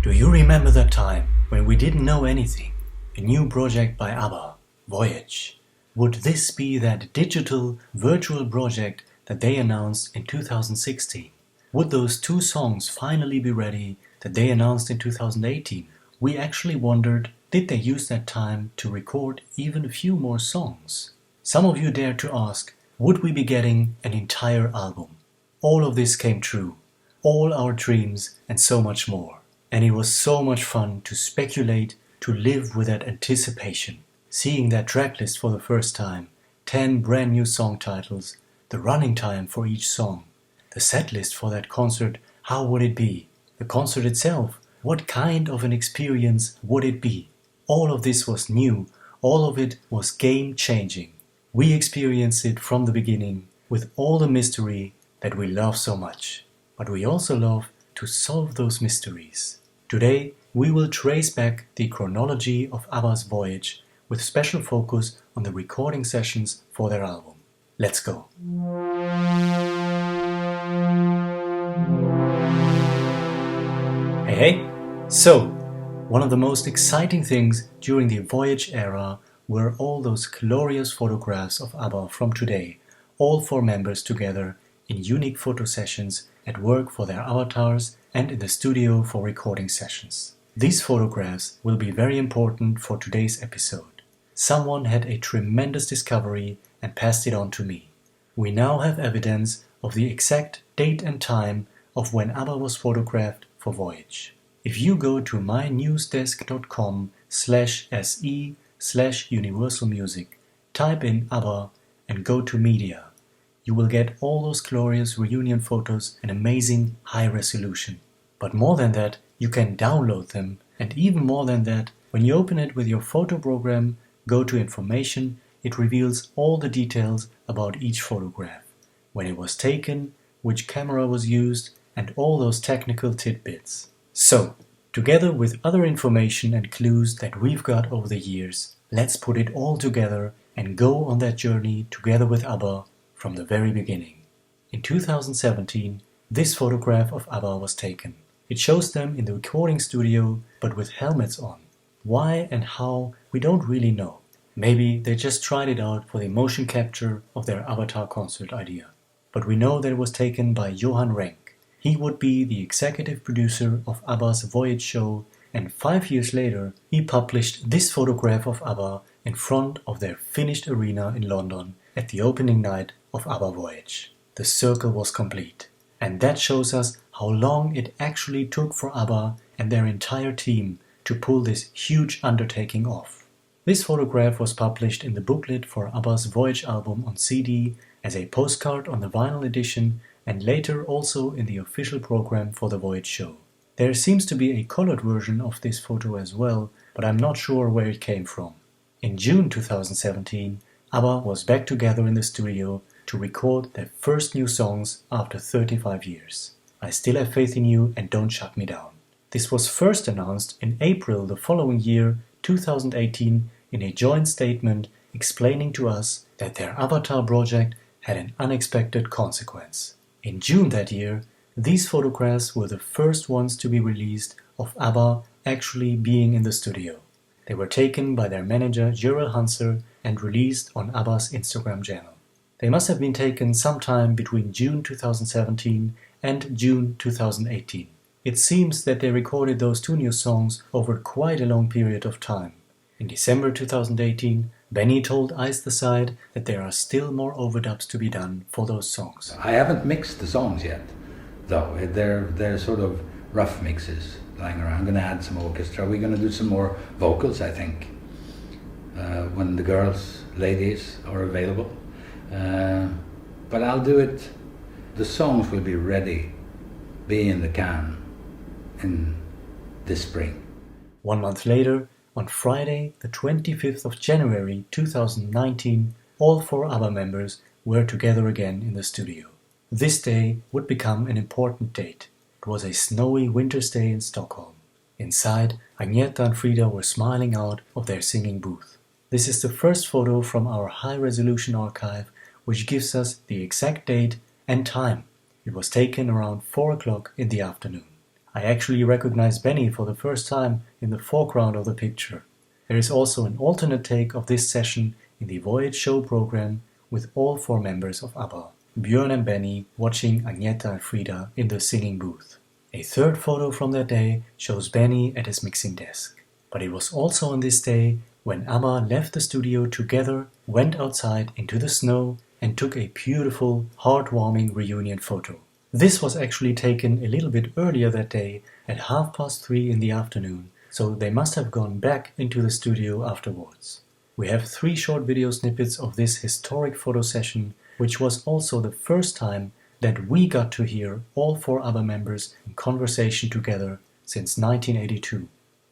Do you remember that time when we didn't know anything? A new project by ABBA, Voyage. Would this be that digital, virtual project that they announced in 2016? Would those 2 songs finally be ready that they announced in 2018? We actually wondered, did they use that time to record even a few more songs? Some of you dared to ask, would we be getting an entire album? All of this came true. All our dreams and so much more. And it was so much fun to speculate, to live with that anticipation. Seeing that tracklist for the first time, 10 brand new song titles, the running time for each song, the set list for that concert, how would it be? The concert itself, what kind of an experience would it be? All of this was new, all of it was game-changing. We experienced it from the beginning with all the mystery that we love so much. But we also love to solve those mysteries. Today, we will trace back the chronology of ABBA's Voyage with special focus on the recording sessions for their album. Let's go! Hey! So, one of the most exciting things during the Voyage era were all those glorious photographs of ABBA from today, all 4 members together in unique photo sessions at work for their avatars and in the studio for recording sessions. These photographs will be very important for today's episode. Someone had a tremendous discovery and passed it on to me. We now have evidence of the exact date and time of when ABBA was photographed for Voyage. If you go to mynewsdesk.com/se/Universal Music, type in ABBA and go to Media, you will get all those glorious reunion photos in amazing high resolution. But more than that, you can download them, and even more than that, when you open it with your photo program, go to Information, it reveals all the details about each photograph, when it was taken, which camera was used, and all those technical tidbits. So, together with other information and clues that we've got over the years, let's put it all together and go on that journey together with ABBA from the very beginning. In 2017, this photograph of ABBA was taken. It shows them in the recording studio, but with helmets on. Why and how, we don't really know. Maybe they just tried it out for the motion capture of their Avatar concert idea. But we know that it was taken by Johan Renck. He would be the executive producer of ABBA's Voyage show, and 5 years later, he published this photograph of ABBA in front of their finished arena in London at the opening night of ABBA Voyage. The circle was complete. And that shows us how long it actually took for ABBA and their entire team to pull this huge undertaking off. This photograph was published in the booklet for ABBA's Voyage album on CD, as a postcard on the vinyl edition, and later also in the official program for the Voyage show. There seems to be a colored version of this photo as well, but I'm not sure where it came from. In June 2017, ABBA was back together in the studio to record their first new songs after 35 years. I still have faith in you and don't shut me down. This was first announced in April the following year, 2018, in a joint statement explaining to us that their Avatar project had an unexpected consequence. In June that year, these photographs were the first ones to be released of ABBA actually being in the studio. They were taken by their manager Jurel Hanser and released on ABBA's Instagram channel. They must have been taken sometime between June 2017 and June 2018. It seems that they recorded those 2 new songs over quite a long period of time. In December 2018, Benny told Ice the Side that there are still more overdubs to be done for those songs. I haven't mixed the songs yet, though. They're sort of rough mixes lying around. I'm going to add some orchestra. We're going to do some more vocals, I think, when the ladies are available. But I'll do it. The songs will be ready, be in the can in this spring. 1 month later, on Friday, the 25th of January 2019, all 4 ABBA members were together again in the studio. This day would become an important date. It was a snowy winter's day in Stockholm. Inside, Agneta and Frida were smiling out of their singing booth. This is the first photo from our high-resolution archive, which gives us the exact date and time. It was taken around 4 o'clock in the afternoon. I actually recognize Benny for the first time in the foreground of the picture. There is also an alternate take of this session in the Voyage show program with all 4 members of ABBA, Björn and Benny watching Agneta and Frida in the singing booth. A third photo from that day shows Benny at his mixing desk. But it was also on this day when ABBA left the studio together, went outside into the snow and took a beautiful, heartwarming reunion photo. This was actually taken a little bit earlier that day at 3:30 in the afternoon, so they must have gone back into the studio afterwards. We have 3 short video snippets of this historic photo session, which was also the first time that we got to hear all 4 ABBA members in conversation together since 1982.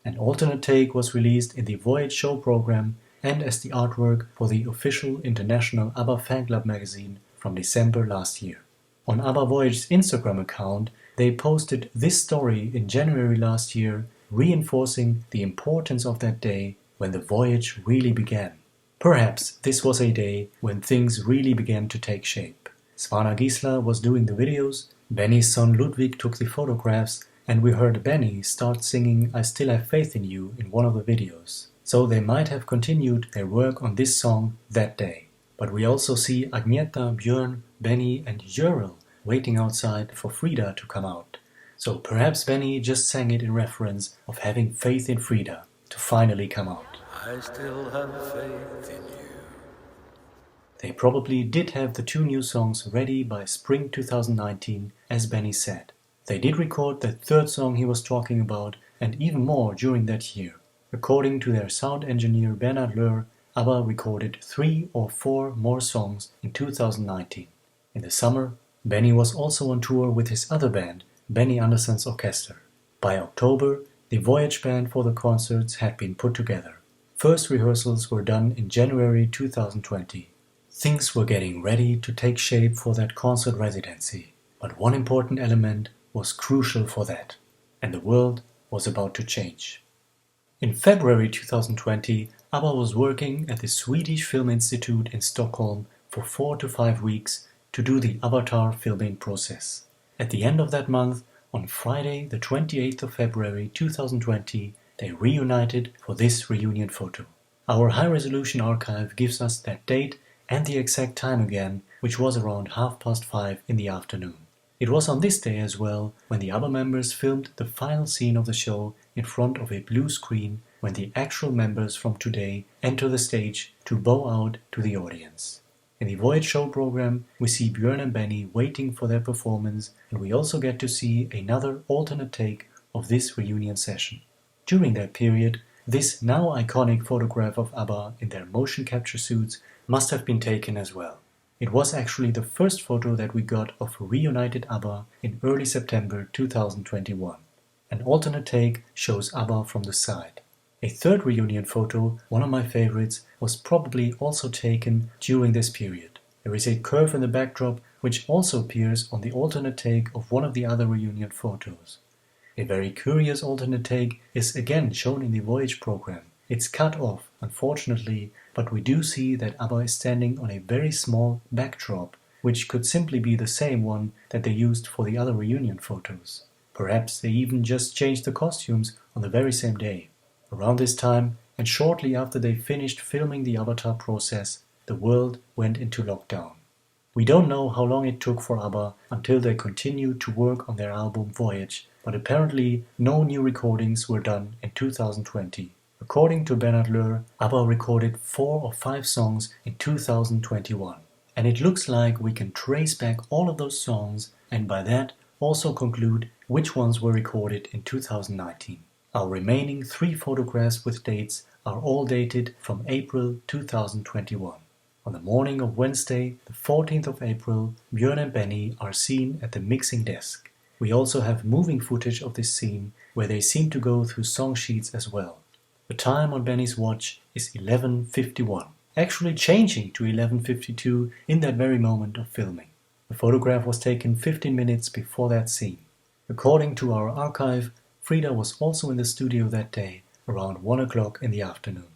An alternate take was released in the Voyage show program and as the artwork for the official international ABBA fan club magazine from December last year. On ABBA Voyage's Instagram account, they posted this story in January last year, reinforcing the importance of that day when the voyage really began. Perhaps this was a day when things really began to take shape. Svana Gisla was doing the videos, Benny's son Ludwig took the photographs, and we heard Benny start singing I Still Have Faith in You in one of the videos. So they might have continued their work on this song that day. But we also see Agneta, Björn, Benny and Jörel waiting outside for Frida to come out. So perhaps Benny just sang it in reference of having faith in Frida to finally come out. I still have faith in you. They probably did have the 2 new songs ready by spring 2019, as Benny said. They did record that 3rd song he was talking about and even more during that year. According to their sound engineer Bernard Löhr, ABBA recorded 3 or 4 more songs in 2019. In the summer, Benny was also on tour with his other band, Benny Andersson's Orchestra. By October, the Voyage band for the concerts had been put together. First rehearsals were done in January 2020. Things were getting ready to take shape for that concert residency, but one important element was crucial for that, and the world was about to change. In February 2020, ABBA was working at the Swedish Film Institute in Stockholm for 4 to 5 weeks to do the Avatar filming process. At the end of that month, on Friday the 28th of February 2020, they reunited for this reunion photo. Our high-resolution archive gives us that date and the exact time again, which was around 5:30 in the afternoon. It was on this day as well when the ABBA members filmed the final scene of the show in front of a blue screen when the actual members from today enter the stage to bow out to the audience. In the Voyage show program, we see Björn and Benny waiting for their performance, and we also get to see another alternate take of this reunion session. During that period, this now iconic photograph of ABBA in their motion capture suits must have been taken as well. It was actually the first photo that we got of reunited ABBA in early September 2021. An alternate take shows ABBA from the side. A third reunion photo, one of my favorites, was probably also taken during this period. There is a curve in the backdrop which also appears on the alternate take of one of the other reunion photos. A very curious alternate take is again shown in the Voyage program. It's cut off, unfortunately, but we do see that ABBA is standing on a very small backdrop, which could simply be the same one that they used for the other reunion photos. Perhaps they even just changed the costumes on the very same day. Around this time, and shortly after they finished filming the Avatar process, the world went into lockdown. We don't know how long it took for ABBA until they continued to work on their album Voyage, but apparently no new recordings were done in 2020. According to Bernard Löhr, ABBA recorded 4 or 5 songs in 2021. And it looks like we can trace back all of those songs and by that also conclude which ones were recorded in 2019. Our remaining 3 photographs with dates are all dated from April 2021. On the morning of Wednesday, the 14th of April, Björn and Benny are seen at the mixing desk. We also have moving footage of this scene where they seem to go through song sheets as well. The time on Benny's watch is 11:51, actually changing to 11:52 in that very moment of filming. The photograph was taken 15 minutes before that scene. According to our archive, Frida was also in the studio that day, around 1 o'clock in the afternoon.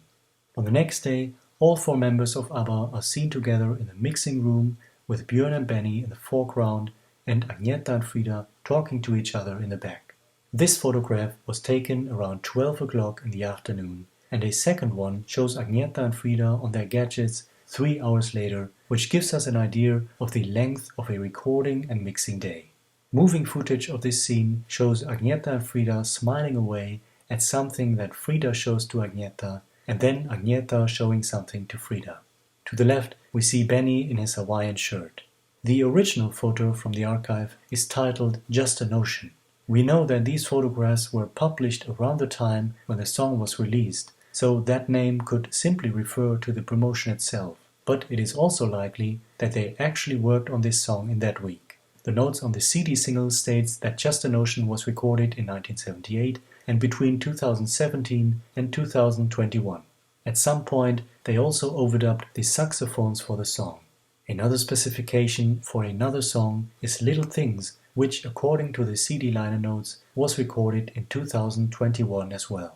On the next day, all 4 members of ABBA are seen together in the mixing room with Björn and Benny in the foreground and Agneta and Frida talking to each other in the back. This photograph was taken around 12 o'clock in the afternoon, and a second one shows Agneta and Frida on their gadgets 3 hours later, which gives us an idea of the length of a recording and mixing day. Moving footage of this scene shows Agneta and Frida smiling away at something that Frida shows to Agneta, and then Agneta showing something to Frida. To the left, we see Benny in his Hawaiian shirt. The original photo from the archive is titled Just a Notion. We know that these photographs were published around the time when the song was released, so that name could simply refer to the promotion itself. But it is also likely that they actually worked on this song in that week. The notes on the CD single states that Just a Notion was recorded in 1978 and between 2017 and 2021. At some point, they also overdubbed the saxophones for the song. Another specification for another song is Little Things, which, according to the CD liner notes, was recorded in 2021 as well.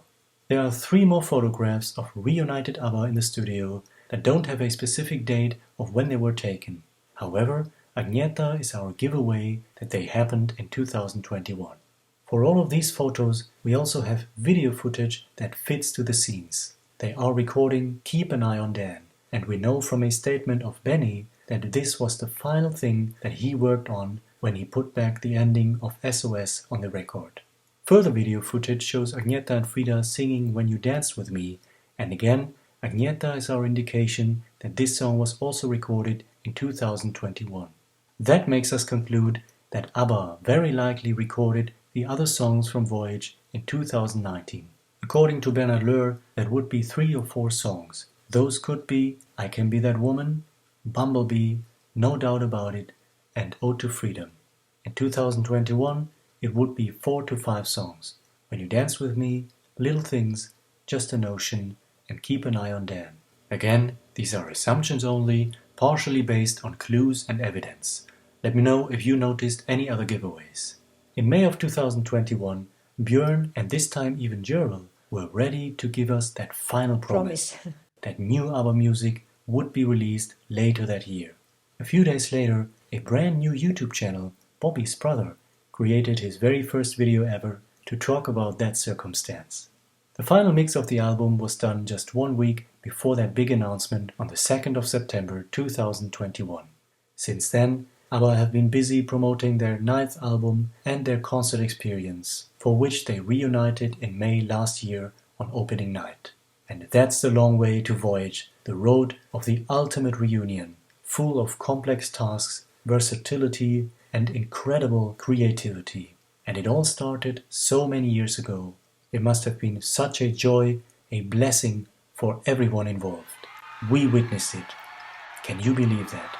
There are 3 more photographs of reunited ABBA in the studio that don't have a specific date of when they were taken. However, Agneta is our giveaway that they happened in 2021. For all of these photos, we also have video footage that fits to the scenes. They are recording Keep an Eye on Dan, and we know from a statement of Benny that this was the final thing that he worked on when he put back the ending of SOS on the record. Further video footage shows Agneta and Frida singing When You Danced With Me, and again, Agneta is our indication that this song was also recorded in 2021. That makes us conclude that ABBA very likely recorded the other songs from Voyage in 2019. According to Bernard Löhr, that would be 3 or 4 songs. Those could be I Can Be That Woman, Bumblebee, No Doubt About It, and Ode to Freedom. In 2021, it would be 4 to 5 songs. When You Dance With Me, Little Things, Just a Notion, and Keep an Eye on Dan. Again, these are assumptions only, partially based on clues and evidence. Let me know if you noticed any other giveaways. In May of 2021, Björn and this time even Gerald were ready to give us that final promise that new ABBA music would be released later that year. A few days later, a brand new YouTube channel, Bobby's brother, created his very first video ever to talk about that circumstance. The final mix of the album was done just 1 week before that big announcement on the 2nd of September 2021. Since then, ABBA have been busy promoting their 9th album and their concert experience, for which they reunited in May last year on opening night. And that's the long way to Voyage, the road of the ultimate reunion, full of complex tasks, versatility, and incredible creativity. And it all started so many years ago. It must have been such a joy, a blessing for everyone involved. We witnessed it. Can you believe that?